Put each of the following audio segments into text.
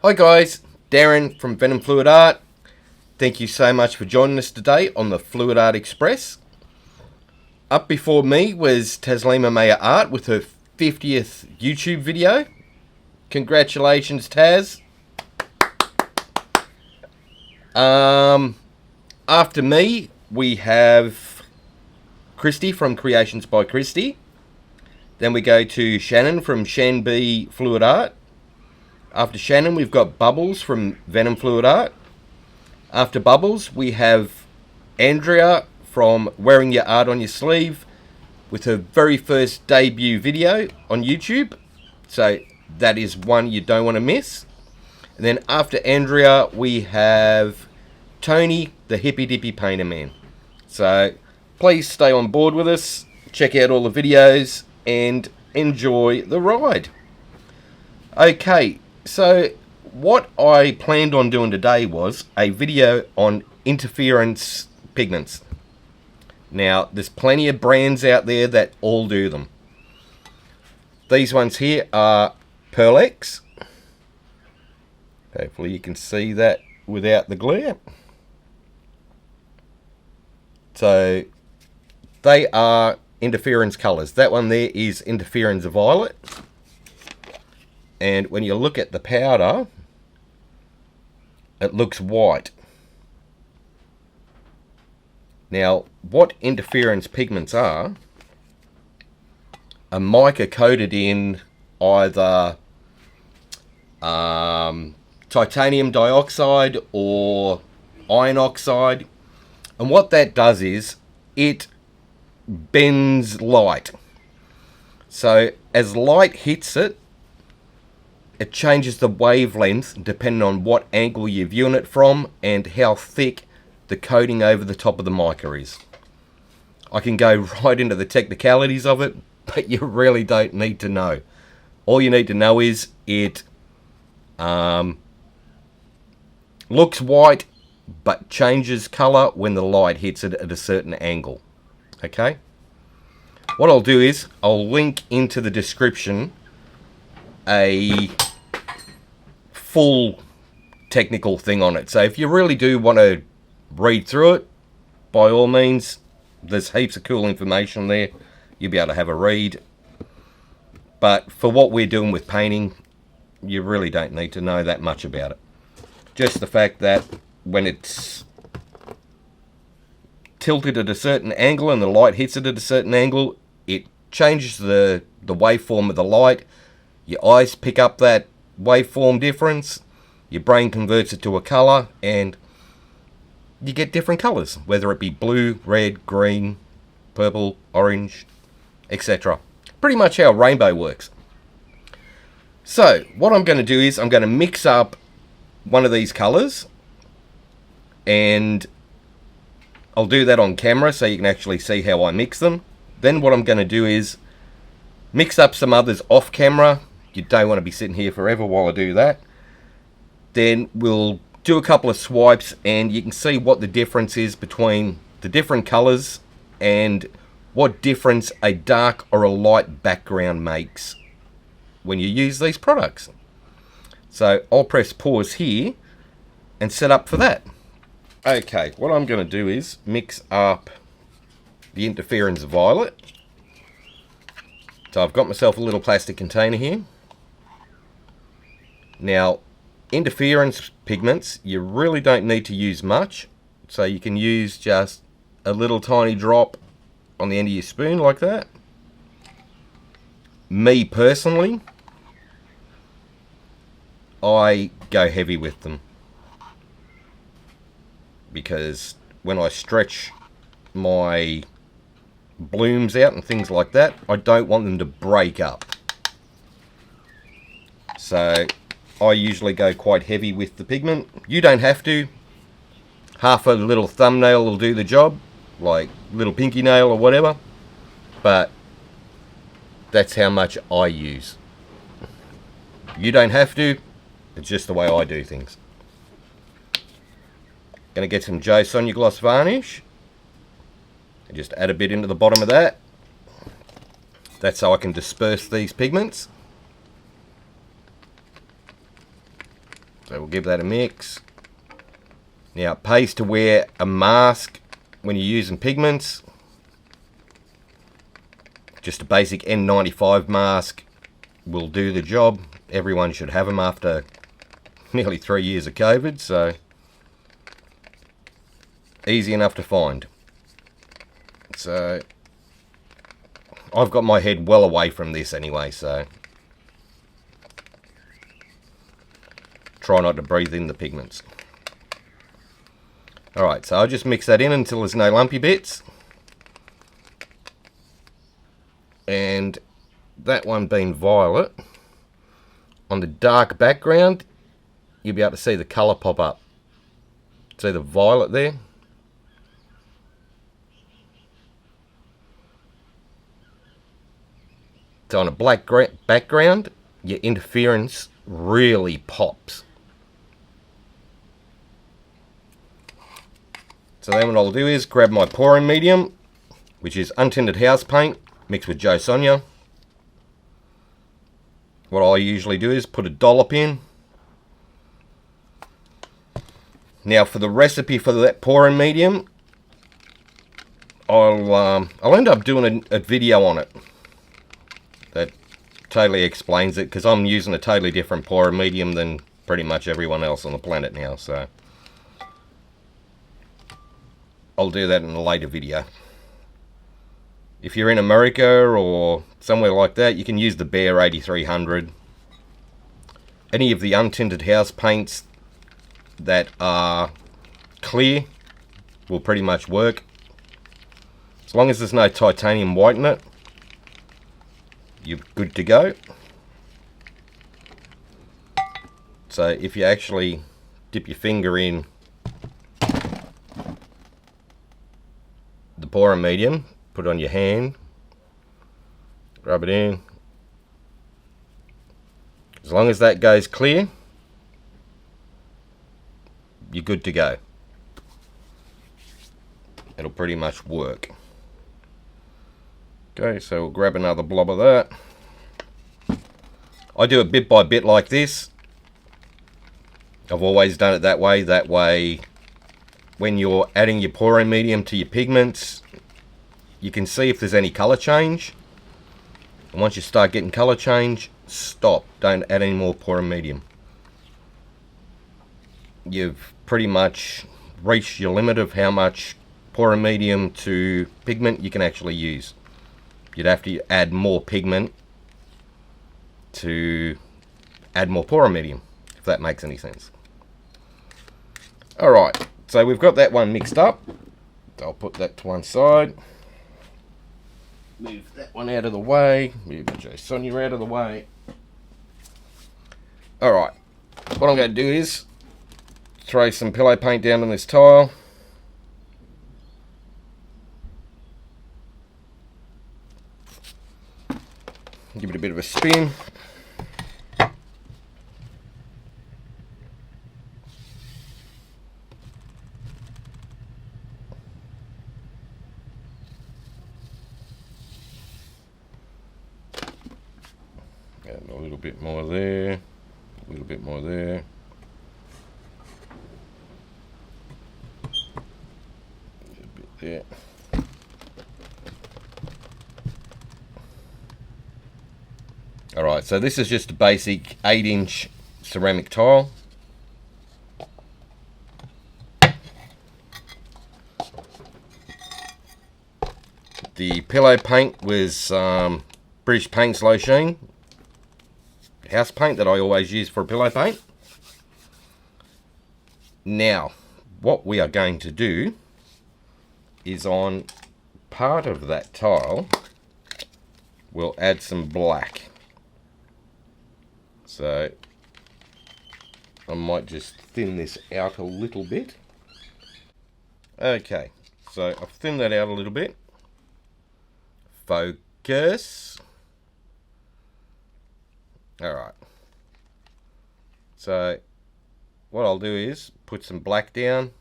Hi guys, Darren from Venom Fluid Art. Thank you so much for joining us today on the Fluid Art Express. Up before me was Taslina Maya Art with her 50th YouTube video. Congratulations, Taz. After me, we have Kristey from Creations by Kristey. Then we go to Shannon from ShanB Fluid Art. After Shannon, we've got Bubbles from Venom Fluid Art. After Bubbles, we have Andrea from Wearing Your Art on Your Sleeve with her very first debut video on YouTube. So that is one you don't want to miss. And then after Andrea, we have Tony, the Hippy Dippy Painter Man. So please stay on board with us, check out all the videos, and enjoy the ride. Okay. So what I planned on doing today was a video on interference pigments. Now there's plenty of brands out there that all do them. These ones here are Pearl-X. Hopefully you can see that without the glare. So they are interference colors. That one there is interference violet. And when you look at the powder, it looks white. Now, what interference pigments are mica coated in either titanium dioxide or iron oxide. And what that does is it bends light. So as light hits it, it changes the wavelength depending on what angle you're viewing it from and how thick the coating over the top of the mica is. I can go right into the technicalities of it, but you really don't need to know. All you need to know is it looks white but changes color when the light hits it at a certain angle. Okay? What I'll do is I'll link into the description a full technical thing on it. So if you really do want to read through it, by all means, there's heaps of cool information there. You'll be able to have a read. But for what we're doing with painting, you really don't need to know that much about it. Just the fact that when it's tilted at a certain angle and the light hits it at a certain angle, it changes the waveform of the light. Your eyes pick up that waveform difference, your brain converts it to a color, and you get different colors, whether it be blue, red, green, purple, orange, etc. Pretty much how a rainbow works. So what I'm going to do is I'm going to mix up one of these colors, and I'll do that on camera so you can actually see how I mix them. Then what I'm going to do is mix up some others off camera. You don't want to be sitting here forever while I do that. Then we'll do a couple of swipes and you can see what the difference is between the different colors and what difference a dark or a light background makes when you use these products. So I'll press pause here and set up for that. Okay, what I'm going to do is mix up the interference violet. So I've got myself a little plastic container here. Now, interference pigments, you really don't need to use much. So you can use just a little tiny drop on the end of your spoon like that. Me personally, I go heavy with them. Because when I stretch my blooms out and things like that, I don't want them to break up. So I usually go quite heavy with the pigment. You don't have to. Half a little thumbnail will do the job, like little pinky nail or whatever, but that's how much I use. You don't have to. It's just the way I do things. Gonna get some Joe Sonia gloss varnish and just add a bit into the bottom of that. That's how I can disperse these pigments. So we'll give that a mix. Now it pays to wear a mask when you're using pigments. Just a basic N95 mask will do the job. Everyone should have them after nearly 3 years of COVID, so easy enough to find. So I've got my head well away from this anyway, so try not to breathe in the pigments. Alright, so I'll just mix that in until there's no lumpy bits. And that one being violet, on the dark background, you'll be able to see the colour pop up. See the violet there? So on a black background, your interference really pops. So then what I'll do is grab my pouring medium, which is untinted house paint, mixed with Joe Sonia. What I usually do is put a dollop in. Now for the recipe for that pouring medium, I'll end up doing a video on it that totally explains it, because I'm using a totally different pouring medium than pretty much everyone else on the planet now, so I'll do that in a later video. If you're in America or somewhere like that, you can use the Bear 8300. Any of the untinted house paints that are clear will pretty much work. As long as there's no titanium white in it, you're good to go. So if you actually dip your finger in the pouring medium, put it on your hand, rub it in. As long as that goes clear, you're good to go. It'll pretty much work. Okay, so we'll grab another blob of that. I do it bit by bit like this. I've always done it that way. That way, when you're adding your pouring medium to your pigments, you can see if there's any colour change. And once you start getting colour change, stop. Don't add any more pouring medium. You've pretty much reached your limit of how much pouring medium to pigment you can actually use. You'd have to add more pigment to add more pouring medium, if that makes any sense. Alright, so we've got that one mixed up. I'll put that to one side. Move that one out of the way. Move Joe Sonia out of the way. Alright, what I'm going to do is throw some pillow paint down on this tile. Give it a bit of a spin. Add a little bit more there, a little bit more there. A bit there. Alright, so this is just a basic 8-inch ceramic tile. The pillow paint was British Paints Low Sheen house paint that I always use for pillow paint. Now, what we are going to do is on part of that tile, we'll add some black. So I might just thin this out a little bit. Okay, so I've thinned that out a little bit. Focus. Alright. So what I'll do is put some black down.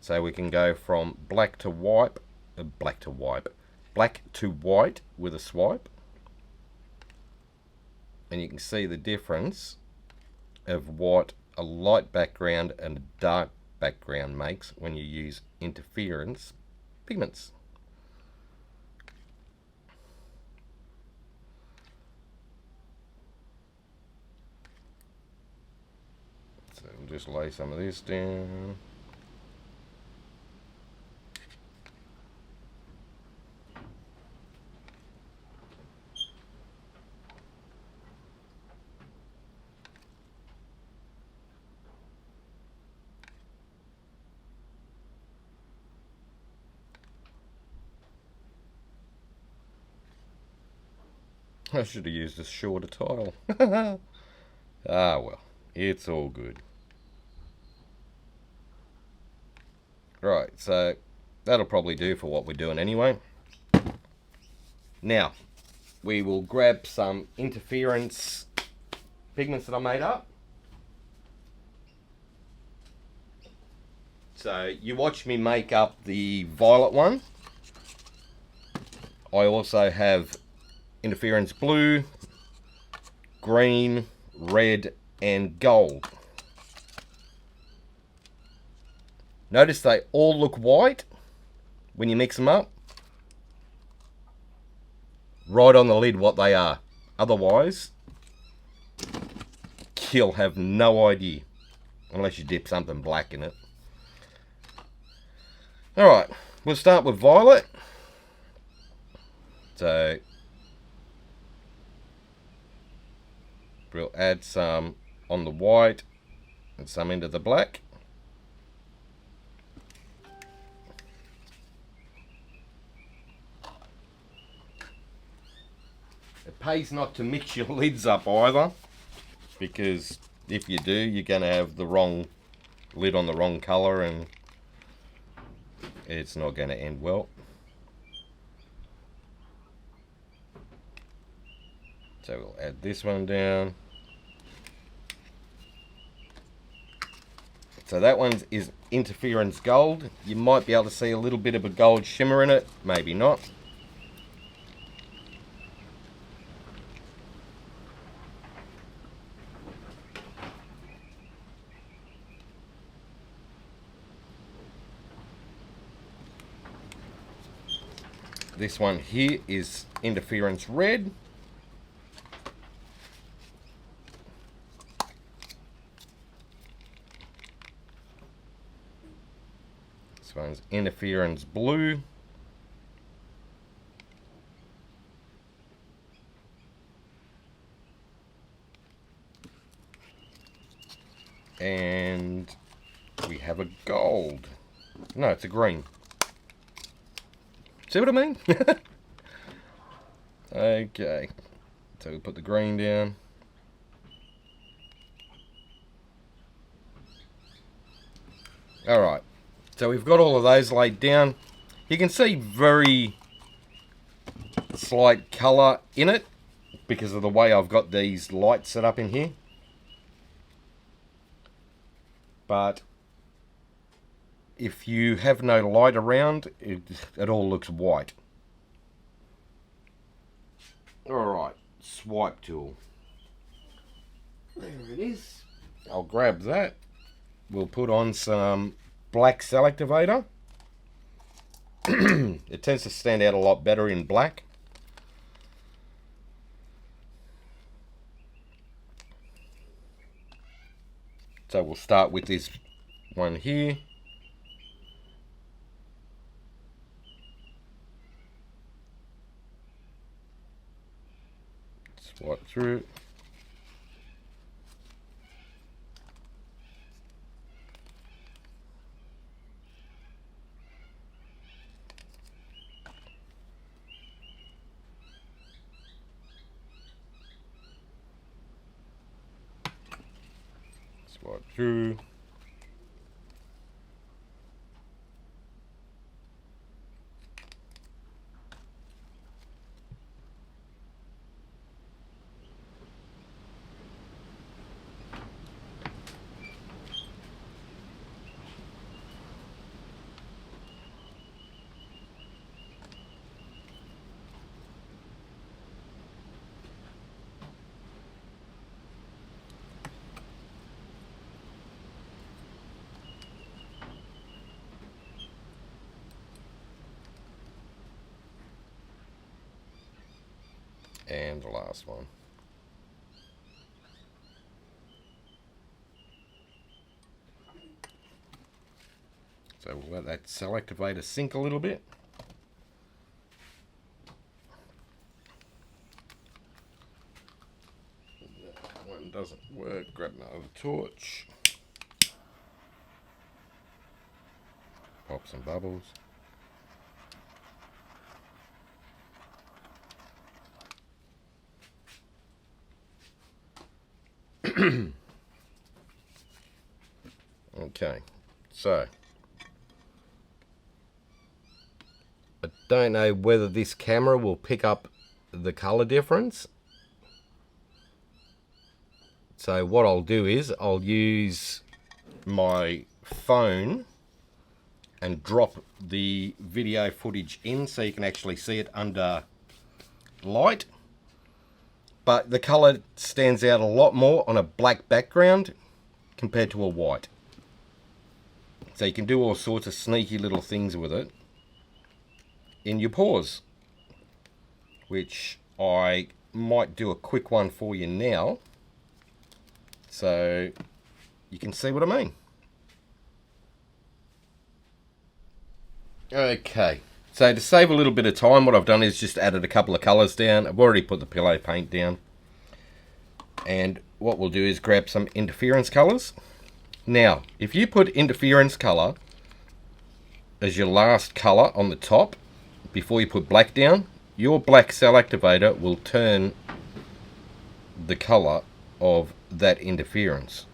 So we can go from black to white, black to white with a swipe. And you can see the difference of what a light background and a dark background makes when you use interference pigments. So we'll just lay some of this down. I should have used a shorter tile. Ah well, it's all good. Right, so that'll probably do for what we're doing anyway. Now, we will grab some interference pigments that I made up. So you watch me make up the violet one. I also have interference blue, green, red and gold. Notice they all look white when you mix them up. Right on the lid what they are. Otherwise, you'll have no idea unless you dip something black in it. Alright, we'll start with violet. So we'll add some on the white and some into the black. It pays not to mix your lids up either, because if you do, you're going to have the wrong lid on the wrong colour and it's not going to end well. So we'll add this one down. So that one is interference gold. You might be able to see a little bit of a gold shimmer in it, maybe not. This one here is interference red. This one's interference blue. And we have a gold. No, it's a green. See what I mean? Okay. So we put the green down. Alright. So we've got all of those laid down. You can see very slight colour in it because of the way I've got these lights set up in here. But if you have no light around, it all looks white. Alright, swipe tool. There it is. I'll grab that. We'll put on some black cell activator. It tends to stand out a lot better in black. So we'll start with this one here. Swipe through it. Swipe through. And the last one. So we'll let that cell activator sink a little bit. That one doesn't work. Grab another torch. Pop some bubbles. Okay, so I don't know whether this camera will pick up the color difference. So what I'll do is I'll use my phone and drop the video footage in so you can actually see it under light. But the color stands out a lot more on a black background compared to a white. So you can do all sorts of sneaky little things with it in your pours, which I might do a quick one for you now so you can see what I mean. Okay, so to save a little bit of time, what I've done is just added a couple of colours down. I've already put the pillow paint down. And what we'll do is grab some interference colours. Now, if you put interference colour as your last colour on the top, before you put black down, your black cell activator will turn the colour of that interference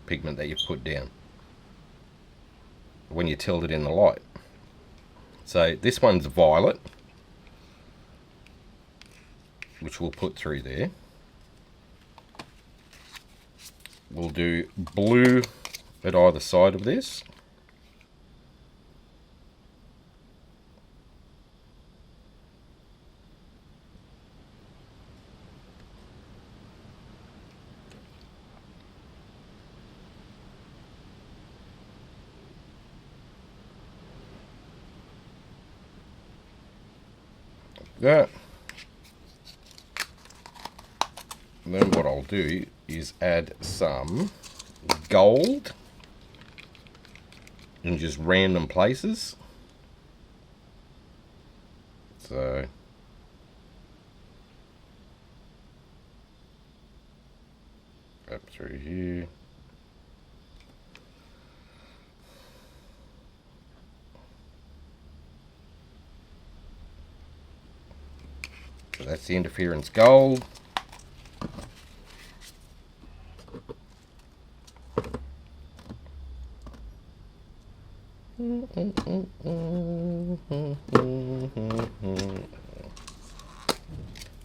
pigment that you've put down when you tilt it in the light. So this one's violet, which we'll put through there. We'll do blue at either side of this. That. And then what I'll do is add some gold in just random places. So up through here. So that's the interference gold.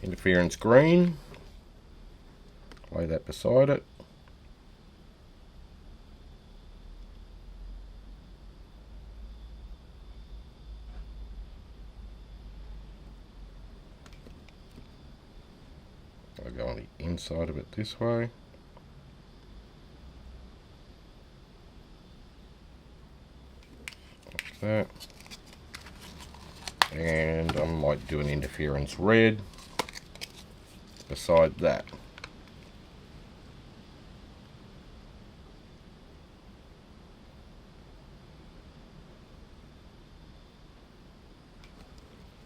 Interference green. Lay that beside it. I'll go on the inside of it this way. Like that. And I might do an interference red beside that.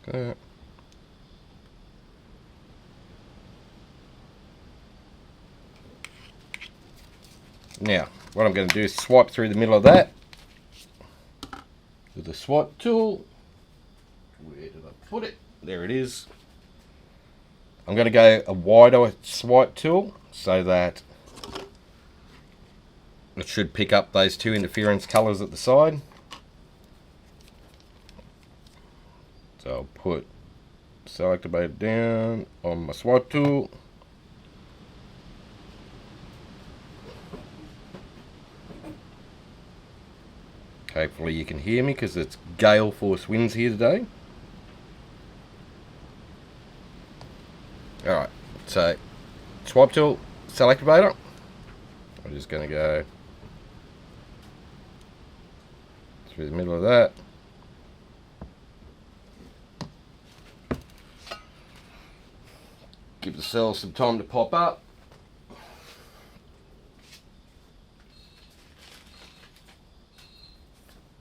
That. Now, what I'm going to do is swipe through the middle of that with the swipe tool. Where did I put it? There it is. I'm going to go a wider swipe tool so that it should pick up those two interference colours at the side. So I'll put cell activator down on my swipe tool. Hopefully you can hear me because it's gale force winds here today. Alright, so swipe tool, cell activator. I'm just going to go through the middle of that. Give the cells some time to pop up.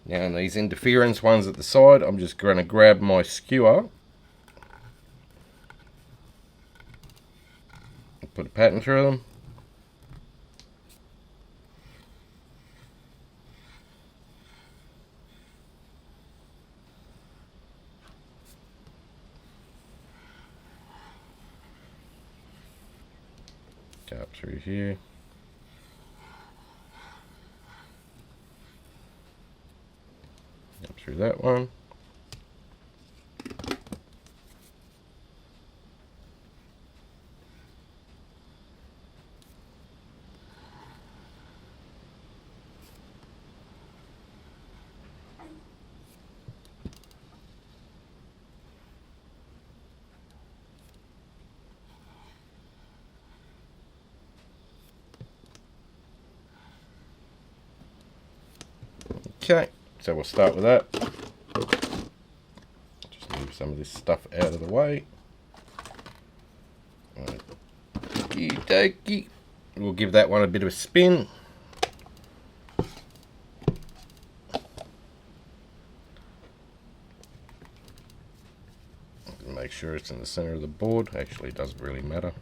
Now in these interference ones at the side, I'm just going to grab my skewer, put a pattern through them. Go up through here. Up through that one. Okay, so we'll start with that. Just move some of this stuff out of the way. Okie dokie. We'll give that one a bit of a spin. Make sure it's in the center of the board. Actually, it doesn't really matter.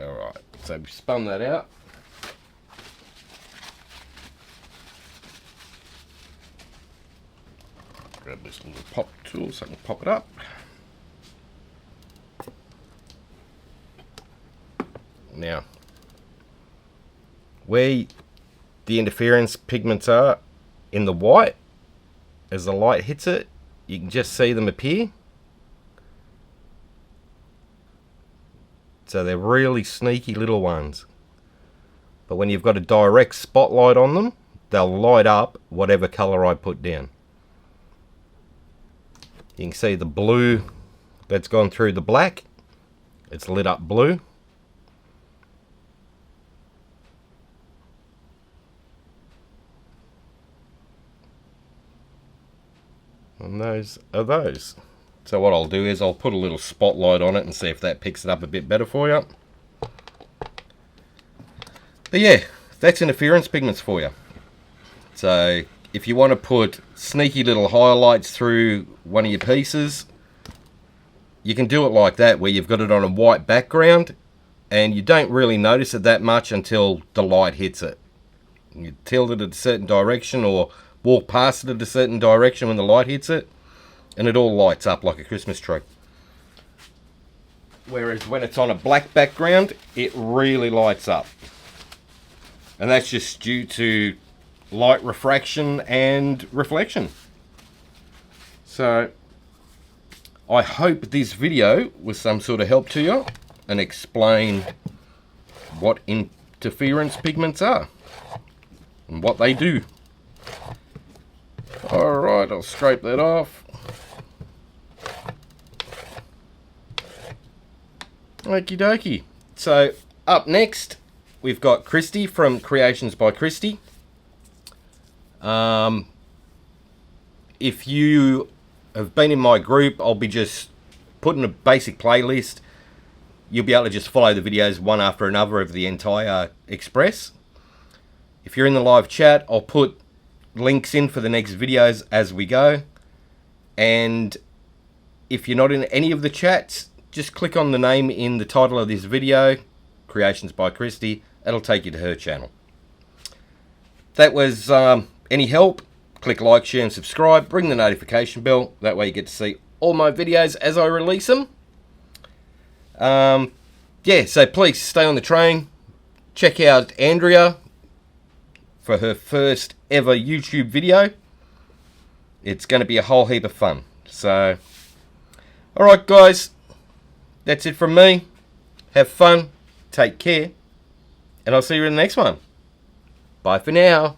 Alright, so we spun that out. Grab this little pop tool so I can pop it up. Now, where the interference pigments are in the white, as the light hits it, you can just see them appear. So they're really sneaky little ones. But when you've got a direct spotlight on them, they'll light up whatever colour I put down. You can see the blue that's gone through the black. It's lit up blue. And those are those. So what I'll do is I'll put a little spotlight on it and see if that picks it up a bit better for you. But yeah, that's interference pigments for you. So if you want to put sneaky little highlights through one of your pieces, you can do it like that, where you've got it on a white background and you don't really notice it that much until the light hits it. You tilt it at a certain direction or walk past it at a certain direction when the light hits it, and it all lights up like a Christmas tree. Whereas when it's on a black background, it really lights up. And that's just due to light refraction and reflection. So I hope this video was some sort of help to you and explain what interference pigments are and what they do. Alright, I'll scrape that off. Okie dokie. So up next we've got Kristey from Creations by Kristey. If you have been in my group, I'll be just putting a basic playlist. You'll be able to just follow the videos one after another of the entire express. If you're in the live chat, I'll put links in for the next videos as we go. And if you're not in any of the chats, just click on the name in the title of this video, Creations by Kristey. It'll take you to her channel. If that was any help, click like, share and subscribe. Ring the notification bell. That way you get to see all my videos as I release them. Yeah, so please stay on the train. Check out Andrea for her first ever YouTube video. It's going to be a whole heap of fun. So, alright guys, that's it from me. Have fun, take care, and I'll see you in the next one. Bye for now.